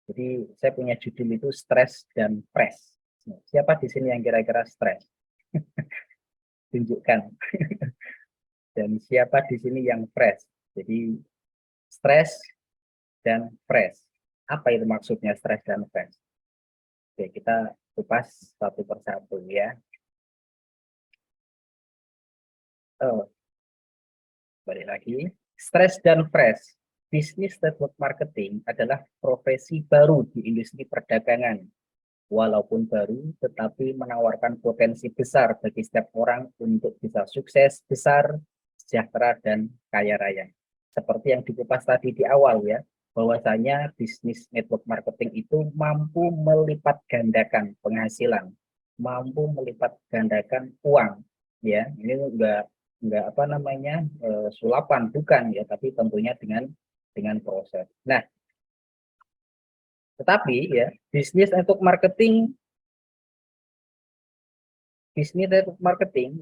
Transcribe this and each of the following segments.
Jadi saya punya judul itu stres dan press. Nah, siapa di sini yang kira-kira stres? Tunjukkan. Dan siapa di sini yang fresh? Jadi stres dan fresh. Apa itu maksudnya stres dan fresh? Oke, kita kupas satu persatu ya. Oh, balik lagi. Stres dan fresh. Bisnis network marketing adalah profesi baru di industri perdagangan. Walaupun baru, tetapi menawarkan potensi besar bagi setiap orang untuk bisa sukses, besar, sejahtera, dan kaya raya. Seperti yang dikupas tadi di awal ya, bahwasanya bisnis network marketing itu mampu melipat gandakan penghasilan, mampu melipat gandakan uang. Ya, ini enggak apa namanya sulapan, bukan ya, tapi tentunya dengan proses. Nah, tetapi ya bisnis network marketing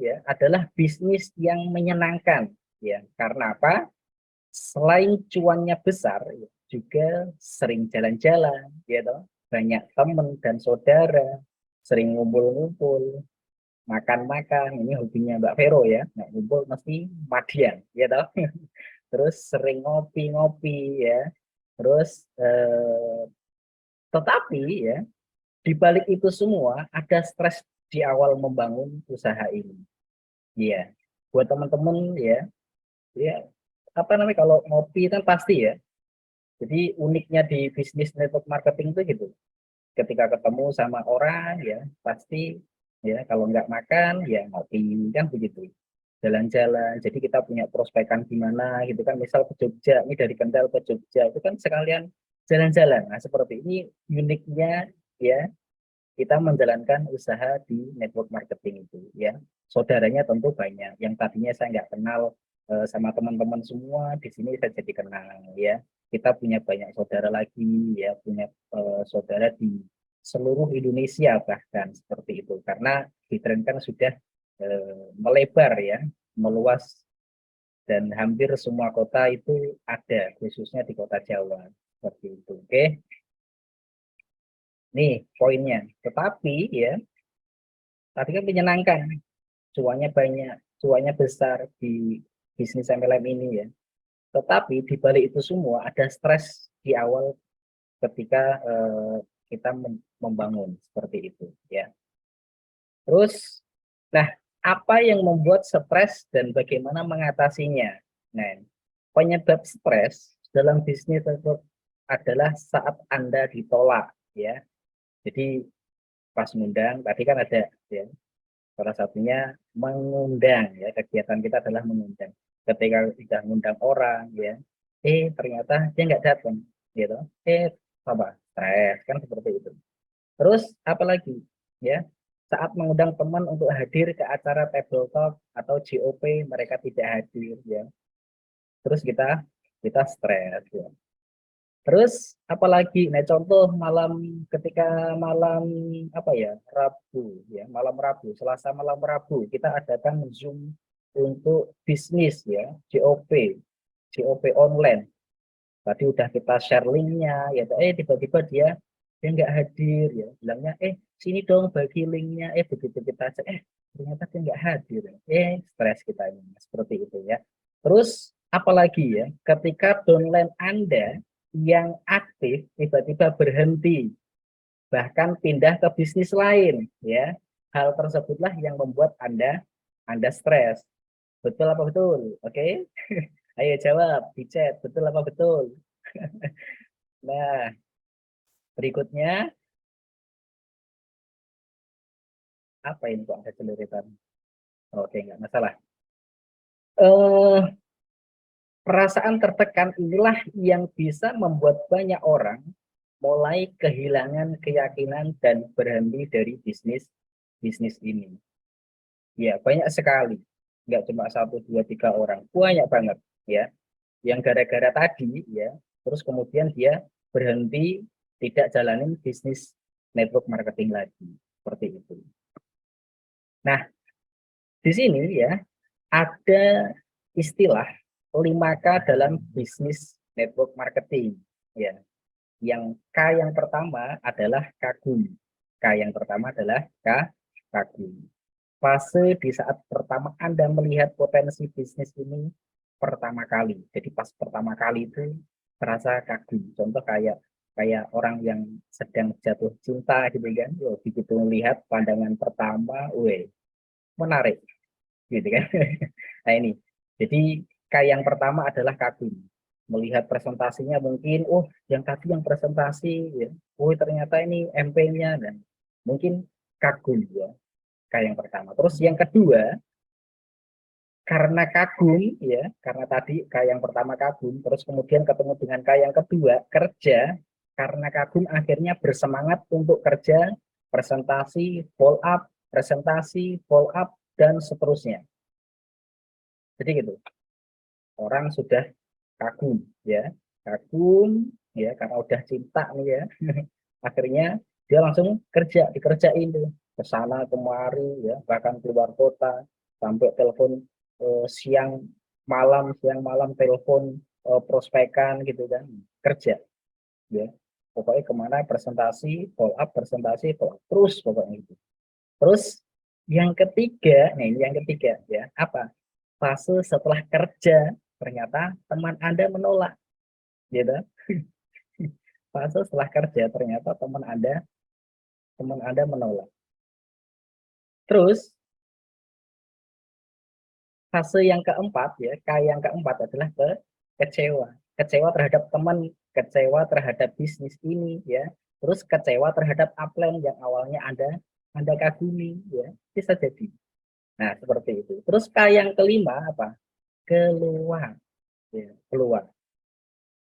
ya adalah bisnis yang menyenangkan ya. Karena apa? Selain cuannya besar ya, juga sering jalan-jalan ya toh. Banyak teman dan saudara, sering ngumpul-ngumpul, makan-makan. Ini hobinya Mbak Vero ya. Nah, ngumpul mesti madian ya toh. Terus sering ngopi-ngopi ya. Terus tetapi ya di balik itu semua ada stres di awal membangun usaha ini. Iya, buat teman-teman ya, ya apa namanya kalau ngopi kan pasti ya. Jadi uniknya di bisnis network marketing itu gitu. Ketika ketemu sama orang ya pasti ya kalau nggak makan ya ngopi kan begitu. Jalan-jalan. Jadi kita punya prospekan gimana gitu kan. Misal ke Jogja, ini dari Kendal ke Jogja itu kan sekalian jalan-jalan. Nah seperti ini uniknya ya kita menjalankan usaha di network marketing itu ya. Saudaranya tentu banyak yang tadinya saya nggak kenal sama teman-teman semua di sini saya jadi kenal ya. Kita punya banyak saudara lagi ya, punya saudara di seluruh Indonesia bahkan seperti itu karena Bitren kan sudah melebar ya, meluas dan hampir semua kota itu ada khususnya di kota Jawa seperti itu. Oke. Nih poinnya. Tetapi ya tadi kan menyenangkan, cuannya banyak, cuannya besar di bisnis MLM ini ya. Tetapi di balik itu semua ada stres di awal ketika kita membangun seperti itu ya. Terus, nah apa yang membuat stres dan bagaimana mengatasinya? Nah, penyebab stres dalam bisnis itu adalah saat Anda ditolak ya. Jadi pas ngundang tadi kan ada ya salah satunya mengundang ya, kegiatan kita adalah mengundang. Ketika sudah mengundang orang ya, ternyata dia nggak datang gitu. Apa? Stres kan seperti itu. Terus apalagi ya, saat mengundang teman untuk hadir ke acara table talk atau GOP mereka tidak hadir ya. Terus kita stres ya. Terus apalagi, nah contoh ketika malam apa ya Rabu ya, malam Rabu, Selasa malam Rabu kita adakan Zoom untuk bisnis ya, GOP online. Tadi udah kita share linknya ya, tiba-tiba dia nggak hadir ya, bilangnya sini dong bagi linknya, begitu kita cek ternyata dia nggak hadir, stres kita ini seperti itu ya. Terus apalagi ya, ketika downline Anda yang aktif tiba-tiba berhenti bahkan pindah ke bisnis lain ya, hal tersebutlah yang membuat Anda stres. Betul apa betul? Oke. Ayo jawab di chat, betul apa betul? Nah, berikutnya apa ini kok ada celuritan? Oke, nggak masalah. Perasaan tertekan inilah yang bisa membuat banyak orang mulai kehilangan keyakinan dan berhenti dari bisnis ini. Ya, banyak sekali. Nggak cuma satu, dua, tiga orang. Banyak banget ya. Yang gara-gara tadi ya, terus kemudian dia berhenti tidak jalanin bisnis network marketing lagi. Seperti itu. Nah, di sini ya ada istilah 5K dalam bisnis network marketing. Ya. Yang K yang pertama adalah kagum. K yang pertama adalah kagum. Fase di saat pertama Anda melihat potensi bisnis ini pertama kali. Jadi pas pertama kali itu terasa kagum. Contoh kayak kayak orang yang sedang jatuh cinta gitu kan. Yo, begitu melihat pandangan pertama, weh, menarik gitu kan. Nah ini. Jadi yang pertama adalah kagum. Melihat presentasinya mungkin, oh yang tadi yang presentasi ya. Oh ternyata ini MP-nya dan mungkin kagum ya. Yang pertama. Terus yang kedua, karena kagum ya, karena tadi yang pertama kagum, terus kemudian ketemu dengan yang kedua kerja, karena kagum akhirnya bersemangat untuk kerja, presentasi follow up dan seterusnya. Jadi gitu, orang sudah kagum ya, kagum ya karena udah cinta nih ya, akhirnya dia langsung kerja, dikerjain tuh ke sana kemari ya, bahkan keluar kota sampai telepon siang malam telepon prospekan gitu kan, kerja ya, pokoknya kemana presentasi follow up terus pokoknya itu. Terus yang ketiga, nah ini yang ketiga ya, apa? Fase setelah kerja ternyata teman Anda menolak, gitu. Fase setelah kerja ternyata teman Anda menolak. Terus fase yang keempat ya, yang keempat adalah kecewa. Kecewa terhadap teman, kecewa terhadap bisnis ini ya. Terus kecewa terhadap upline yang awalnya Anda kagumi ya. Bisa jadi. Nah, seperti itu. Terus yang kelima apa? Keluar ya, keluar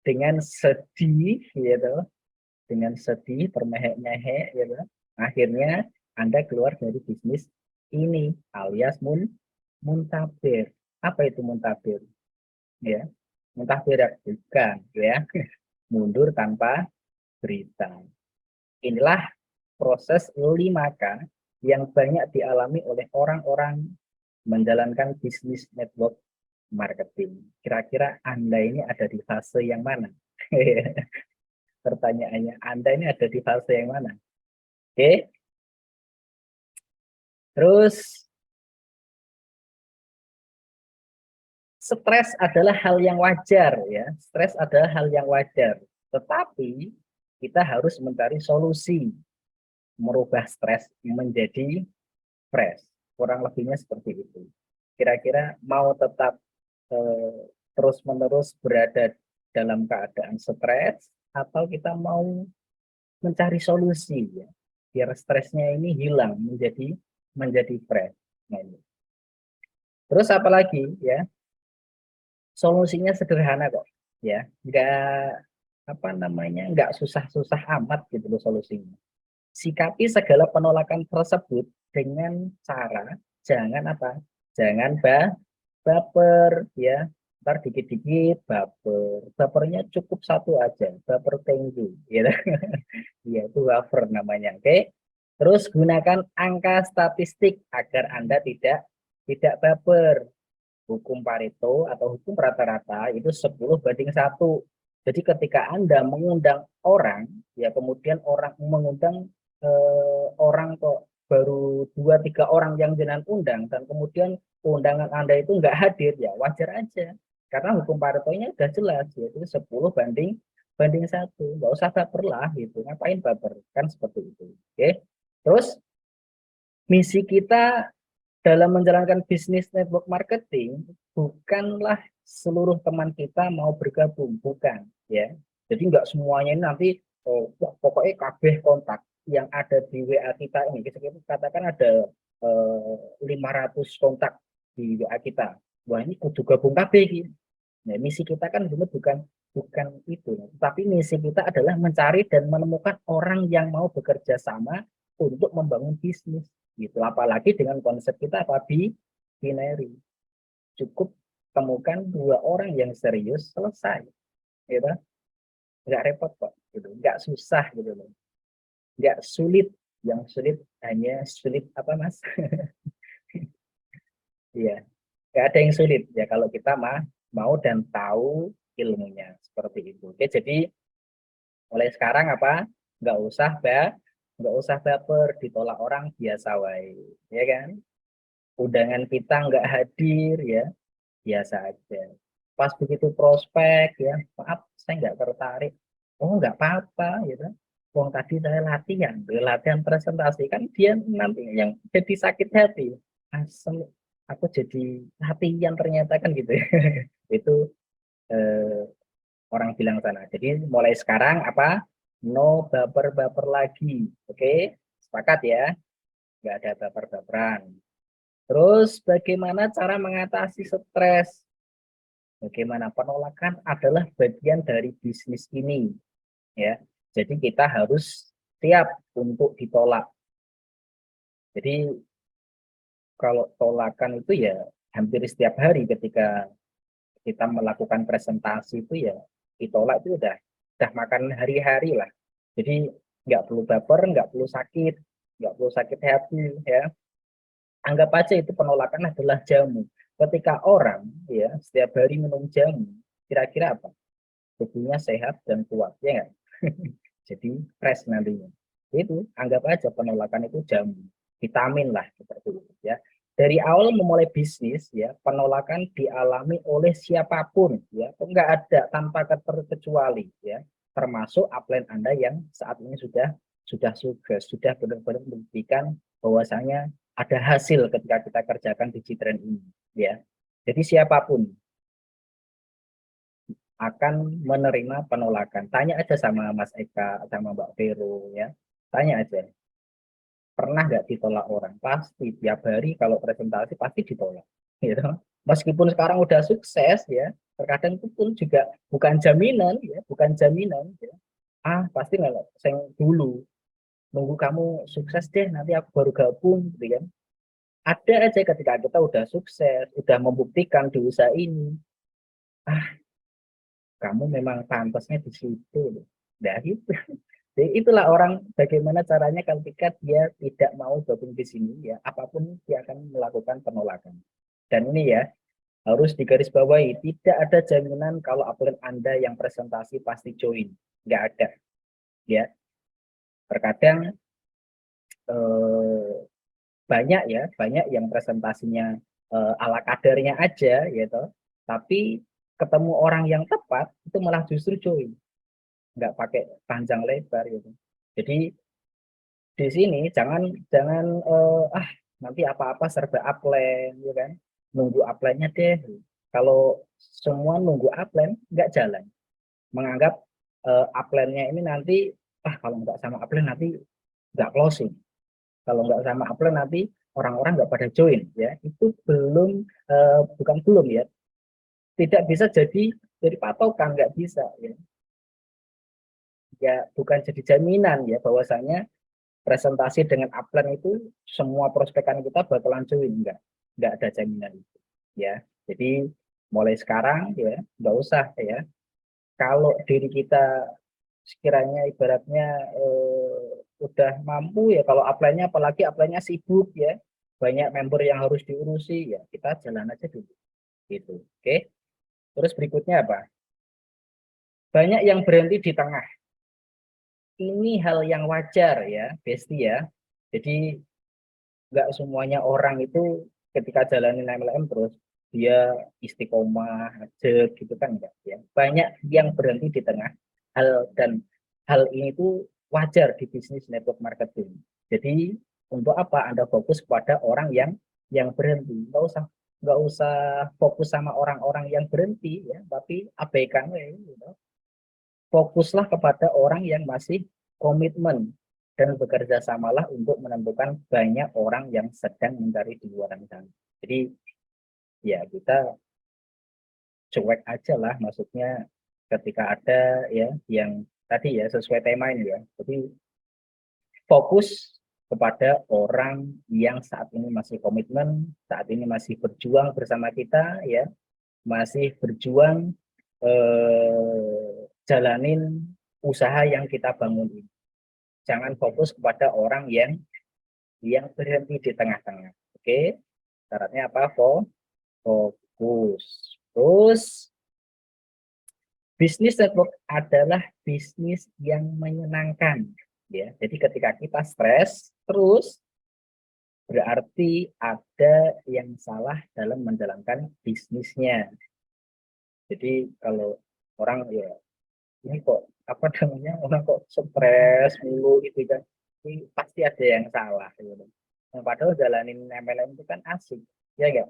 dengan sedih gitu, dengan sedih termehek-mehek gitu. Akhirnya Anda keluar dari bisnis ini alias muntabir. Apa itu muntabir? Ya, muntabir bukan ya, mundur tanpa berita. Inilah proses 5K yang banyak dialami oleh orang-orang menjalankan bisnis network marketing. Kira-kira Anda ini ada di fase yang mana? Pertanyaannya, Anda ini ada di fase yang mana? Oke. Terus stres adalah hal yang wajar ya. Stres adalah hal yang wajar. Tetapi kita harus mencari solusi merubah stres menjadi fresh. Kurang lebihnya seperti itu. Kira-kira mau tetap terus-menerus berada dalam keadaan stres atau kita mau mencari solusi ya biar stresnya ini hilang menjadi fresh. Nah, ini. Terus apalagi ya, solusinya sederhana kok ya, nggak susah-susah amat gitu loh solusinya. Sikapi segala penolakan tersebut dengan cara jangan apa, jangan baper ya, ntar dikit-dikit bapernya cukup satu aja, baper tinggi gitu. Ya itu buffer namanya. Oke. Terus gunakan angka statistik agar Anda tidak baper. Hukum Pareto atau hukum rata-rata itu 10:1. Jadi ketika Anda mengundang orang, ya kemudian orang mengundang orang kok baru 2-3 orang yang jenengan undang dan kemudian undangan Anda itu nggak hadir, ya wajar aja. Karena hukum Pareto-nya udah jelas, yaitu 10:1. Nggak usah baper lah gitu. Ngapain baper? Kan seperti itu. Oke. Terus misi kita dalam menjalankan bisnis network marketing bukanlah seluruh teman kita mau bergabung, bukan ya. Jadi nggak semuanya ini nanti pokoknya kabeh kontak yang ada di WA kita ini, kita katakan ada 500 kontak di WA kita. Wah ini kudu gabung kabeh gitu. Nah, misi kita kan bukan bukan itu, tapi misi kita adalah mencari dan menemukan orang yang mau bekerja sama untuk membangun bisnis gitu. Apalagi dengan konsep kita apa, binary, cukup temukan 2 orang yang serius, selesai gitu. Nggak repot kok gitu, nggak susah gitu loh, nggak sulit. Yang sulit hanya sulit apa mas? Iya, nggak ada yang sulit ya kalau kita mau dan tahu ilmunya seperti itu. Oke, jadi Mulai sekarang apa? Nggak usah nggak usah baper, ditolak orang biasa wae, ya kan? Undangan kita nggak hadir ya, biasa aja. Pas begitu prospek ya, maaf saya nggak tertarik. Oh nggak apa-apa gitu. Wong tadi saya latihan, latihan presentasi kan dia nanti yang jadi sakit hati. Asem, aku jadi latihan ternyata kan gitu ya. Itu eh, orang bilang sana. Jadi mulai sekarang apa? No baper-baper lagi. Oke, sepakat ya? Nggak ada baper-baperan. Terus bagaimana cara mengatasi stres? Bagaimana penolakan adalah bagian dari bisnis ini, ya. Jadi kita harus siap untuk ditolak. Jadi kalau tolakan itu ya hampir setiap hari ketika kita melakukan presentasi itu ya ditolak itu udah makan hari-hari lah. Jadi nggak perlu baper, nggak perlu sakit hati ya. Anggap aja itu penolakan adalah jamu. Ketika orang ya setiap hari minum jamu, kira-kira apa? Tubuhnya sehat dan kuat ya nggak? Jadi fresh nantinya. Itu anggap aja penolakan itu jamu, vitamin lah seperti itu ya. Dari awal memulai bisnis ya, penolakan dialami oleh siapapun ya, enggak ada tanpa terkecuali ya, termasuk upline Anda yang saat ini sudah sukses, sudah benar-benar membuktikan bahwasanya ada hasil ketika kita kerjakan di Citren ini ya. Jadi siapapun akan menerima penolakan. Tanya aja sama Mas Eka, sama Mbak Vero ya. Tanya aja, pernah nggak ditolak orang? Pasti tiap hari kalau presentasi pasti ditolak. Gitu. Meskipun sekarang udah sukses ya, terkadang itu pun juga bukan jaminan ya, bukan jaminan ya. Ah, pasti nggak, saya dulu nunggu kamu sukses deh, nanti aku baru gabung, gitu kan. Ada aja ketika kita udah sukses, udah membuktikan di usaha ini, ah kamu memang pantasnya di situ. Nah, itu. Jadi itulah orang bagaimana caranya ketika dia tidak mau gabung di sini ya, apapun dia akan melakukan penolakan. Dan ini ya harus digarisbawahi, tidak ada jaminan kalau upline Anda yang presentasi pasti join. Nggak ada. Ya, terkadang eh, banyak ya, banyak yang presentasinya ala kadarnya aja gitu. Tapi ketemu orang yang tepat itu malah justru join. Nggak pakai panjang lebar gitu. Jadi di sini jangan jangan nanti apa-apa serba upline ya kan, nunggu upline-nya deh. Kalau semua nunggu upline nggak jalan, menganggap upline-nya ini nanti kalau nggak sama upline nanti nggak closing, kalau nggak sama upline nanti orang-orang nggak pada join ya, itu belum bukan belum ya, tidak bisa jadi patokan, nggak bisa ya, ya bukan jadi jaminan ya bahwasanya presentasi dengan upline itu semua prospekan kita bakalan join, enggak ada jaminan itu ya. Jadi mulai sekarang ya nggak usah ya, kalau diri kita sekiranya ibaratnya udah mampu ya, kalau upline-nya apalagi upline-nya sibuk ya, banyak member yang harus diurusi ya, kita jalan aja dulu gitu. Oke, terus berikutnya apa, banyak yang berhenti di tengah. Ini hal yang wajar ya Besti ya, jadi nggak semuanya orang itu ketika jalanin MLM terus dia istiqomah aja gitu kan, enggak ya, banyak yang berhenti di tengah. Hal dan hal ini tuh wajar di bisnis network marketing. Jadi untuk apa Anda fokus pada orang yang berhenti, nggak usah fokus sama orang-orang yang berhenti ya, tapi abaikan ya, gitu. Fokuslah kepada orang yang masih komitmen dan bekerja samalah untuk menentukan banyak orang yang sedang mencari di luar sana. Jadi ya kita cuek aja lah, maksudnya ketika ada ya yang tadi ya sesuai tema ini ya. Jadi fokus kepada orang yang saat ini masih komitmen, saat ini masih berjuang bersama kita ya, masih berjuang jalanin usaha yang kita bangun ini. Jangan fokus kepada orang yang berhenti di tengah-tengah. Oke, syaratnya apa? Fokus. Terus Bisnis network adalah bisnis yang menyenangkan, ya. Jadi ketika kita stres, terus berarti ada yang salah dalam menjalankan bisnisnya. Jadi kalau orang ya ini kok apa namanya orang kok stres mulu gitu kan, ini pasti ada yang salah gitu. Nah, padahal jalanin MLM itu kan asik, ya enggak?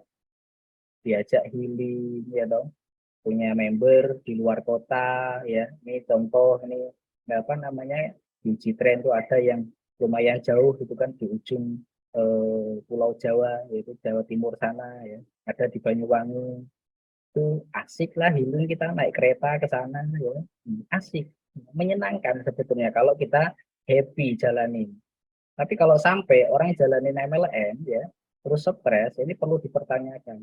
Diajak healing ya dong, punya member di luar kota ya. Ini contoh ini apa namanya di Citren itu ada yang lumayan jauh gitu kan di ujung Pulau Jawa yaitu Jawa Timur sana ya. Ada di Banyuwangi itu asik lah healing kita naik kereta ke sana ya. Asik, menyenangkan sebetulnya kalau kita happy jalanin. Tapi kalau sampai orang yang jalanin MLM ya terus stres, ini perlu dipertanyakan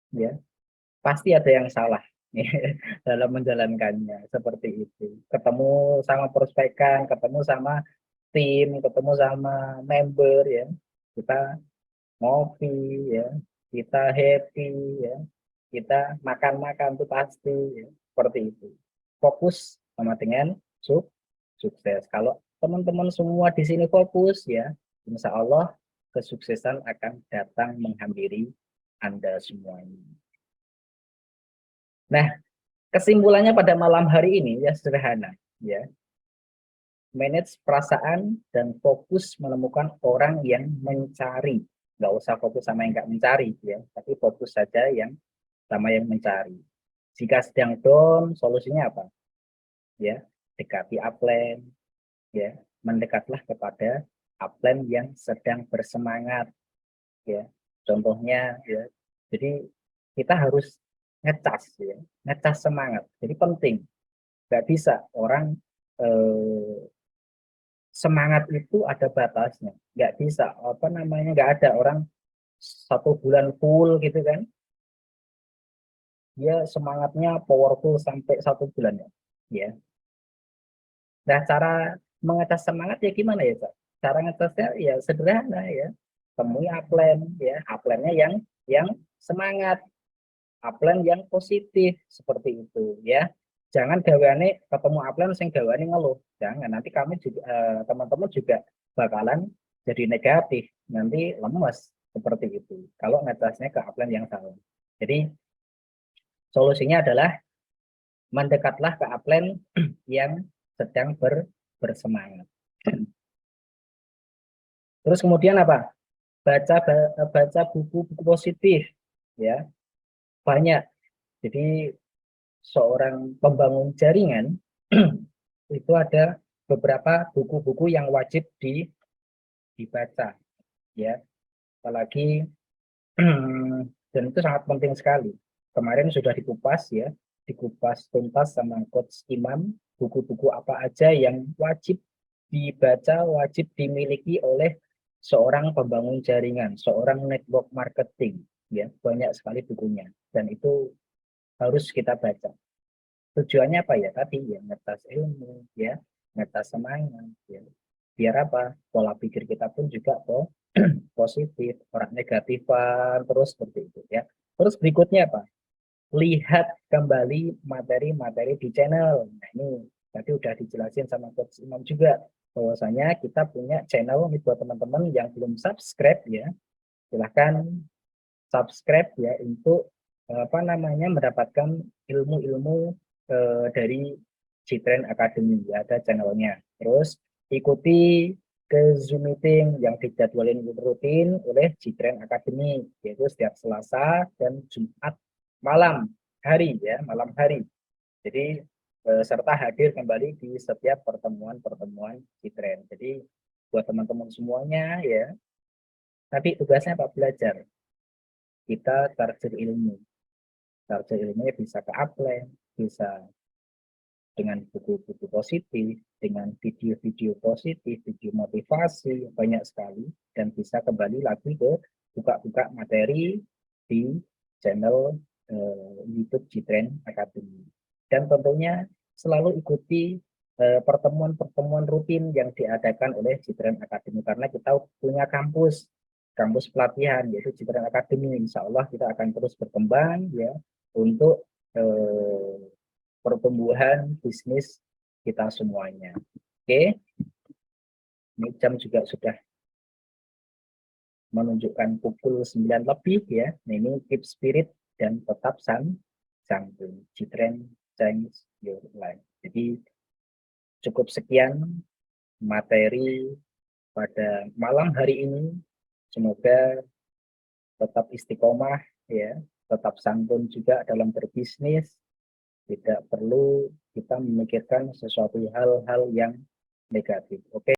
ya. Pasti ada yang salah dalam menjalankannya seperti itu. Ketemu sama prospekan, ketemu sama tim, ketemu sama member ya. Kita ngopi ya, kita happy ya, kita makan-makan tuh pasti ya. Seperti itu. Fokus sama dengan sukses. Kalau teman-teman semua di sini fokus ya, insya Allah kesuksesan akan datang menghampiri Anda semuanya. Nah, kesimpulannya pada malam hari ini ya sederhana ya. Manage perasaan dan fokus menemukan orang yang mencari. Nggak usah fokus sama yang nggak mencari ya, tapi fokus saja yang sama yang mencari. Jika sedang down, solusinya apa? Ya, dekati upline ya, mendekatlah kepada upline yang sedang bersemangat ya. Contohnya ya. Jadi kita harus ngecas ya, ngecas semangat. Jadi penting. Nggak bisa orang semangat itu ada batasnya. Nggak bisa apa namanya, nggak ada orang 1 bulan full gitu kan, dia semangatnya powerful sampai 1 bulan ya. Nah cara mengecas semangat ya gimana ya Pak? Cara ngecasnya ya sederhana ya, temui upline ya, upline-nya yang semangat, upline yang positif seperti itu ya. Jangan gawane ketemu upline sing gawane ngeluh. Jangan, nanti kami juga teman-teman juga bakalan jadi negatif, nanti lemes seperti itu. Kalau ngecasnya ke upline yang salah. Jadi solusinya adalah mendekatlah ke upline yang sedang bersemangat. Terus kemudian apa? Baca buku-buku positif ya. Banyak. Jadi seorang pembangun jaringan itu ada beberapa buku-buku yang wajib dibaca ya, apalagi dan itu sangat penting sekali. Kemarin sudah dikupas ya, dikupas tuntas sama Coach Imam, buku-buku apa aja yang wajib dibaca, wajib dimiliki oleh seorang pembangun jaringan, seorang network marketing ya. Banyak sekali bukunya dan itu harus kita baca. Tujuannya apa ya? Tadi ya ngetas ilmu ya, ngetas semangat ya. Biar apa? Pola pikir kita pun juga positif, orang negatifan terus seperti itu ya. Terus berikutnya apa? Lihat kembali materi-materi di channel. Nah, ini tadi udah dijelasin sama Coach Imam juga bahwasanya kita punya channel ini buat teman-teman yang belum subscribe ya. Silahkan subscribe ya untuk apa namanya mendapatkan ilmu-ilmu dari Citren Academy ya, ada channelnya. Terus ikuti ke Zoom meeting yang dijadwalin rutin oleh Citren Academy yaitu setiap Selasa dan Jumat malam hari ya, malam hari. Jadi serta hadir kembali di setiap pertemuan-pertemuan Citren. Jadi buat teman-teman semuanya ya, tapi tugasnya apa? Belajar. Kita target ilmu. Target ilmunya bisa ke upline, bisa dengan buku-buku positif, dengan video-video positif, video motivasi, banyak sekali, dan bisa kembali lagi ke buka-buka materi di channel YouTube Citren Academy. Dan tentunya selalu ikuti pertemuan-pertemuan rutin yang diadakan oleh Citren Academy, karena kita punya kampus pelatihan yaitu Citren Academy. Insya Allah kita akan terus berkembang ya untuk pertumbuhan bisnis kita semuanya. Oke, ini jam juga sudah menunjukkan pukul 9 lebih ya. Nah, ini keep spirit dan tetap santun. Citren change your life. Jadi cukup sekian materi pada malam hari ini. Semoga tetap istiqomah ya, tetap santun juga dalam berbisnis. Tidak perlu kita memikirkan sesuatu hal-hal yang negatif. Oke.